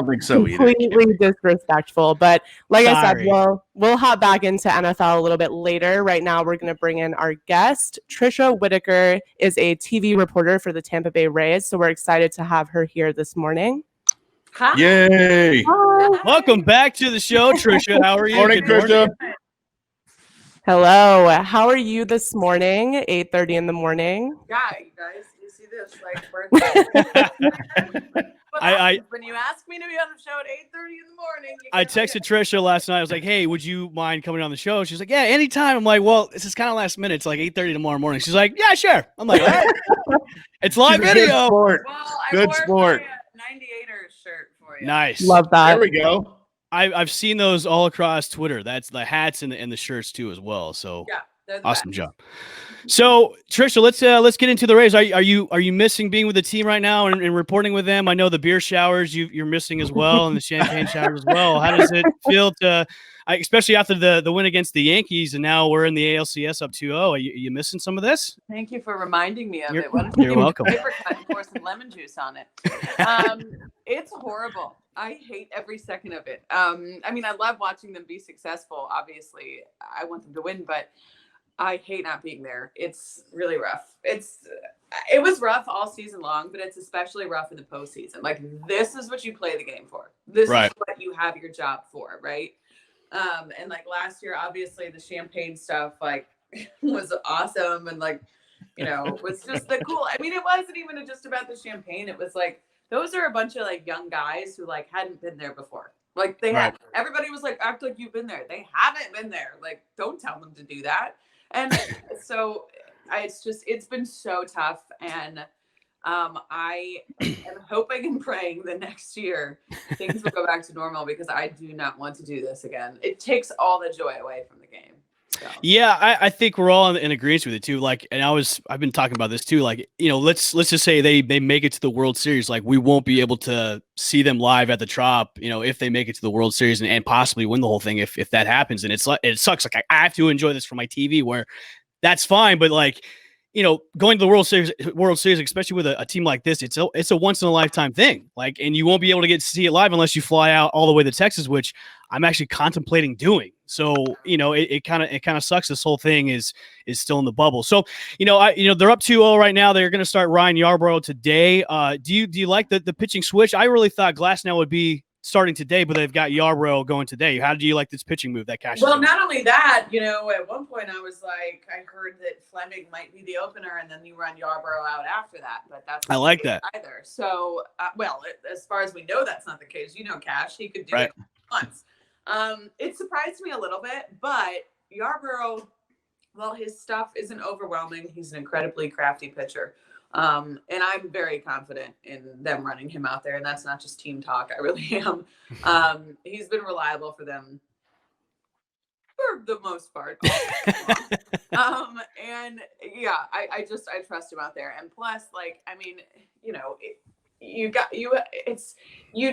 don't think so either. Completely disrespectful. But like I said, Sorry. we'll hop back into NFL a little bit later. Right now, we're going to bring in our guest. Trisha Whitaker is a TV reporter for the Tampa Bay Rays, so we're excited to have her here this morning. Hi. Yay! Hi. Welcome back to the show, Trisha. How are you? Morning, Good Trisha. Hello. How are you this morning? 8:30 in the morning. Yeah, you guys, you see this like birthday. When you ask me to be on the show at 8:30 in the morning, I texted Trisha last night. I was like, "Hey, would you mind coming on the show?" She's like, "Yeah, anytime." I'm like, "Well, this is kind of last minute. It's like 8:30 tomorrow morning." She's like, "Yeah, sure." I'm like, "All right." It's live She's a video. Good sport. Well, I Good wore sport. my 98er shirt for you. Nice. Love that. There we go. I've seen those all across Twitter. That's the hats and the shirts too as well. So Yeah, they're the awesome best. job. So Trisha, let's get into the Rays. Are you missing being with the team right now and reporting with them? I know the beer showers you're missing as well, and the champagne showers as well. How does it feel to, especially after the win against the Yankees, and now we're in the ALCS up 2-0? Are you missing some of this? Thank you for reminding me of You're- it. Why don't you you're give me welcome. a paper cut and pour some lemon juice on it? It's horrible. I hate every second of it. I mean, I love watching them be successful. Obviously, I want them to win, but I hate not being there. It's really rough. It was rough all season long, but it's especially rough in the postseason. Like, this is what you play the game for. This Right. is what you have your job for, right? And like last year, obviously the champagne stuff like was awesome, and like, you know, was just the cool. I mean, it wasn't even just about the champagne. It was like, those are a bunch of like young guys who like hadn't been there before. Like they had, everybody was like, act like you've been there. They haven't been there. Like, don't tell them to do that. And so it's been so tough. And I am hoping and praying that next year things will go back to normal, because I do not want to do this again. It takes all the joy away from the game. So. Yeah, I think we're all in agreement with it too. Like, and I've been talking about this too. Like, you know, let's just say they make it to the World Series. Like, we won't be able to see them live at the Trop, you know, if they make it to the World Series and possibly win the whole thing. If that happens, and it sucks. Like, I have to enjoy this for my TV, where that's fine. But like, you know, going to the World Series, especially with a team like this, it's a once in a lifetime thing. Like, and you won't be able to get to see it live unless you fly out all the way to Texas, which I'm actually contemplating doing. So, you know, it kind of sucks. This whole thing is still in the bubble. So, you know, they're up 2-0 right now. They're going to start Ryan Yarbrough today. Do you like the pitching switch? I really thought Glasnow would be starting today, but they've got Yarbrough going today. How do you like this pitching move that Cash? Well, not only that, you know, at one point I was like, I heard that Fleming might be the opener, and then you run Yarbrough out after that. But that's I like that either. So, as far as we know, that's not the case. You know, Cash, he could do it once. It surprised me a little bit, but Yarbrough, well, his stuff isn't overwhelming. He's an incredibly crafty pitcher. And I'm very confident in them running him out there. And that's not just team talk. I really am. He's been reliable for them for the most part. And yeah, I trust him out there. And plus, like, I mean, you know, you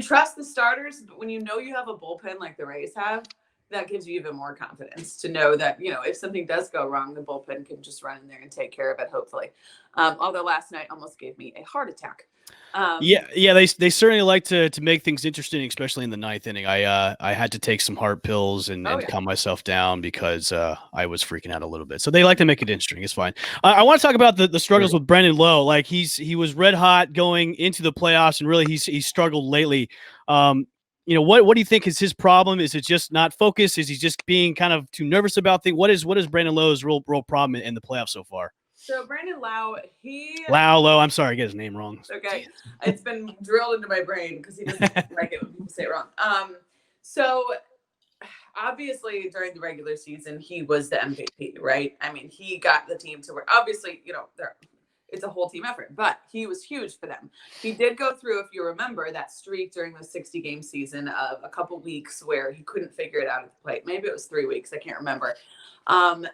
trust the starters, but when you know you have a bullpen like the Rays have, that gives you even more confidence to know that, you know, if something does go wrong, the bullpen can just run in there and take care of it, hopefully. Although last night almost gave me a heart attack. They certainly like to make things interesting, especially in the ninth inning. I had to take some heart pills and calm myself down because I was freaking out a little bit. So they like to make it interesting. It's fine. I want to talk about the struggles with Brandon Lowe. Like, he was red hot going into the playoffs, and really he's struggled lately. You know, what do you think is his problem? Is it just not focused? Is he just being kind of too nervous about things? What is Brandon Lowe's real problem in the playoffs so far? So Brandon Lowe, Lowe. I'm sorry, I get his name wrong. Okay, it's been drilled into my brain because he doesn't like it when people say it wrong. So obviously during the regular season, he was the MVP, right? I mean, he got the team to where, obviously, you know, it's a whole team effort, but he was huge for them. He did go through, if you remember, that streak during the 60-game season of a couple weeks where he couldn't figure it out at the plate. Maybe it was 3 weeks. I can't remember. And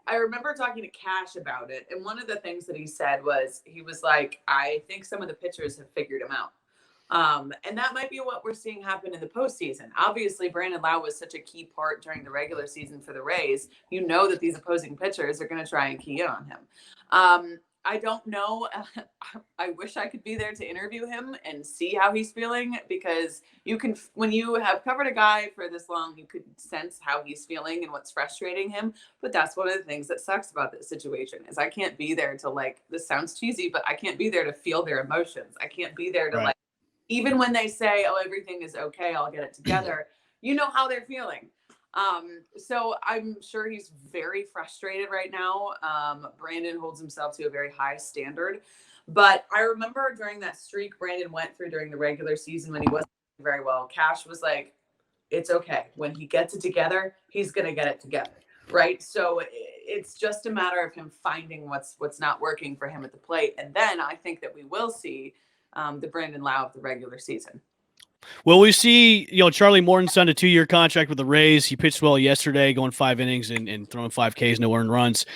I remember talking to Cash about it. And one of the things that he said was, he was like, I think some of the pitchers have figured him out. And that might be what we're seeing happen in the postseason. Obviously, Brandon Lowe was such a key part during the regular season for the Rays. You know that these opposing pitchers are going to try and key in on him. I don't know. I wish I could be there to interview him and see how he's feeling, because you can, when you have covered a guy for this long, you could sense how he's feeling and what's frustrating him. But that's one of the things that sucks about this situation is I can't be there to, like, this sounds cheesy, but I can't be there to feel their emotions. I can't be there to like, even when they say, oh, everything is okay, I'll get it together, you know how they're feeling. So I'm sure he's very frustrated right now. Brandon holds himself to a very high standard, but I remember during that streak Brandon went through during the regular season when he wasn't doing very well, Cash was like, it's okay. When he gets it together, he's going to get it together. Right. So it's just a matter of him finding what's not working for him at the plate. And then I think that we will see, the Brandon Lau of the regular season. Well, we see, Charlie Morton signed a 2-year contract with the Rays. He pitched well yesterday, going 5 innings and throwing 5 Ks, no earned runs.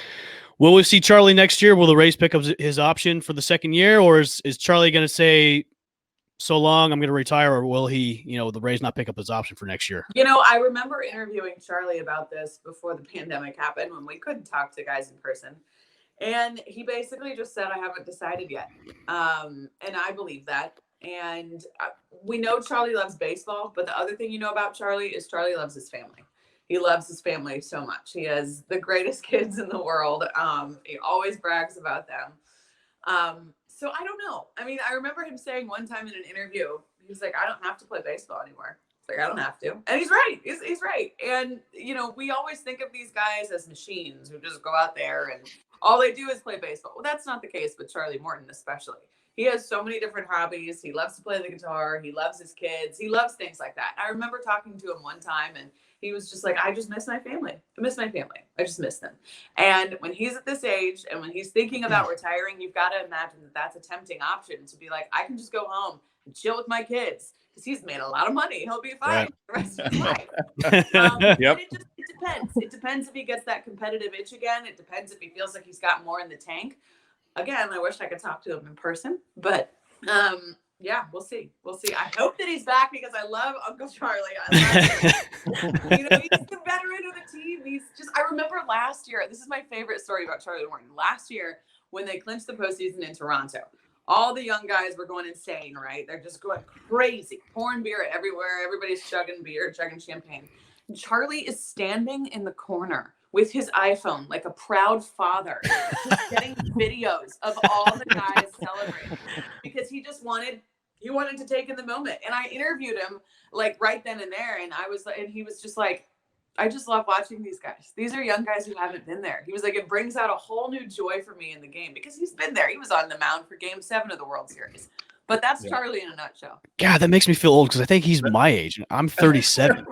Will we see Charlie next year? Will the Rays pick up his option for the second year, or is Charlie going to say, so long, I'm going to retire, or will he, the Rays not pick up his option for next year? I remember interviewing Charlie about this before the pandemic happened when we couldn't talk to guys in person. And he basically just said, I haven't decided yet. And I believe that. And we know Charlie loves baseball, but the other thing about Charlie is Charlie loves his family. He loves his family so much. He has the greatest kids in the world. He always brags about them. So I don't know. I mean, I remember him saying one time in an interview, he was like, I don't have to play baseball anymore. It's like, I don't have to. And he's right. He's right. And, we always think of these guys as machines who just go out there and all they do is play baseball. Well, that's not the case with Charlie Morton, especially. He has so many different hobbies. He loves to play the guitar. He loves his kids. He loves things like that. I remember talking to him one time and he was just like, I just miss my family. I miss my family. I just miss them. And when he's at this age and when he's thinking about retiring, you've got to imagine that that's a tempting option to be like, I can just go home and chill with my kids because he's made a lot of money. He'll be fine the rest of his life. Yep. It depends. It depends if he gets that competitive itch again. It depends if he feels like he's got more in the tank. Again, I wish I could talk to him in person, but yeah, we'll see. We'll see. I hope that he's back because I love Uncle Charlie. I love him. He's the veteran of the team. I remember last year, this is my favorite story about Charlie Morton. Last year, when they clinched the postseason in Toronto, all the young guys were going insane, right? They're just going crazy, pouring beer everywhere. Everybody's chugging beer, chugging champagne. And Charlie is standing in the corner with his iPhone, like a proud father, just getting videos of all the guys celebrating because he wanted to take in the moment. And I interviewed him like right then and there. And he was just like, I just love watching these guys. These are young guys who haven't been there. He was like, it brings out a whole new joy for me in the game because he's been there. He was on the mound for Game 7 of the World Series. But that's Charlie in a nutshell. God, that makes me feel old because I think he's my age. I'm 37.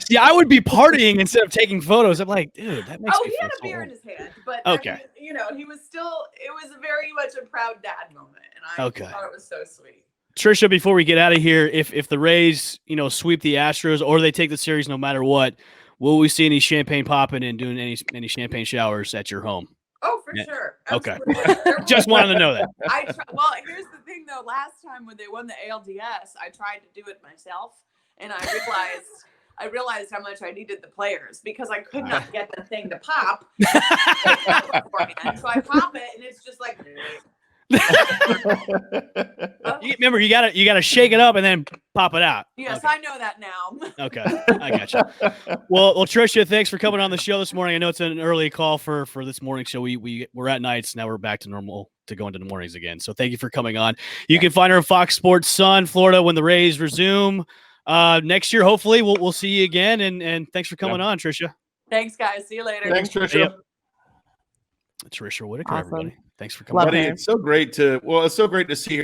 See, I would be partying instead of taking photos. I'm like, dude, that makes me he had feel a beer so in his hand, but okay. he was still, it was very much a proud dad moment. And I thought it was so sweet. Trisha, before we get out of here, if the Rays, sweep the Astros or they take the series no matter what, will we see any champagne popping and doing any champagne showers at your home? Oh, for sure. Absolutely. Okay. Just wanted to know that. Well, here's the thing, though. Last time when they won the ALDS, I tried to do it myself, and I realized how much I needed the players because I could not get the thing to pop. So I pop it, and it's just like. Remember, you gotta shake it up and then pop it out. Yes, okay. I know that now. Okay, I gotcha. Well, Trisha, thanks for coming on the show this morning. I know it's an early call for this morning show. We're at nights now. We're back to normal to go into the mornings again. So thank you for coming on. You can find her on Fox Sports Sun, Florida, when the Rays resume next year. Hopefully, we'll see you again. And thanks for coming on, Trisha. Thanks, guys. See you later. Thanks, Trisha. Trisha Whitaker, awesome. everybody. Thanks for coming. Buddy, it's so great to see